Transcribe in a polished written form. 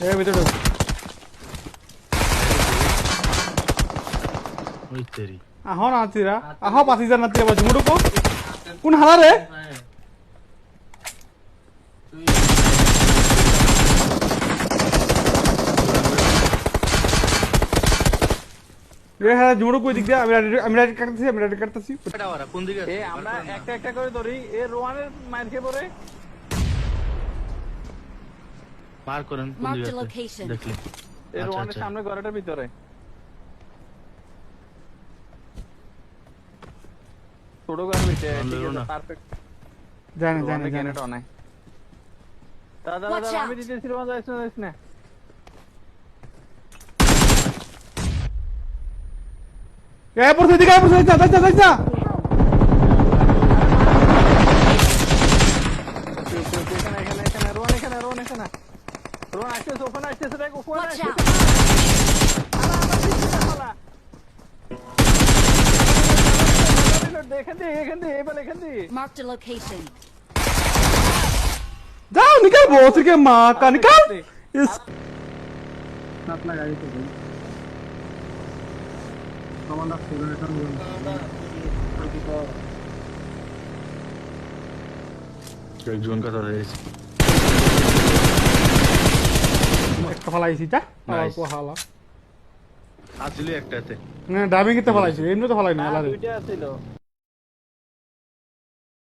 এর ভিতরে ঢুক। ওই তেরি আহ নাতিরা আহ পাতিজার নাতিরা বাজু মুড়ুকো কোন হালা রে হ্যাঁ জুড়ো কই দিক দিয়ে আমি রাইট কাটতেছি এটা ওরা কোন দিকে আছে? এ আমরা একটা একটা করে ধরি এ রোয়ানের মার খেয়ে পড়ে মার করেন কোন Mark দিকে the আছে? location. দেখলি এ আচ্ছা, রোয়ানের আচ্ছা। সামনে ঘরটার ভিতরে ছোট ঘরের ভিতরে ভালো ঠিক না। আছে পারফেক্ট জানি রোয়ানের জানি জানি গ্যানেট অনেক দাদা Watch দাদা out! আমি দিতেছি রোয়ান যাইছ না এ পড়ছে দিকে পড়ছে যা এখানে এখানে এখানে রোয়ান এখানে রোয়ান এখানে রোয়ান আসতেছে ওখানে আসতেছে দেখ ওখানে Watch out! এখান দিয়ে এবার এখান দিয়ে Marked a location. যাও নিকাল বস के मां का निकाल इस अपना गाड़ी से गई कमांडर सिग्नेचर একজন কথা রয়েছে একটা ফলাইছি তা Nice. কো হালা আসলে একটাতে না ডাবিং তে ফলাইছি এমনি তো ফলাই না আলারে দুইটা ছিল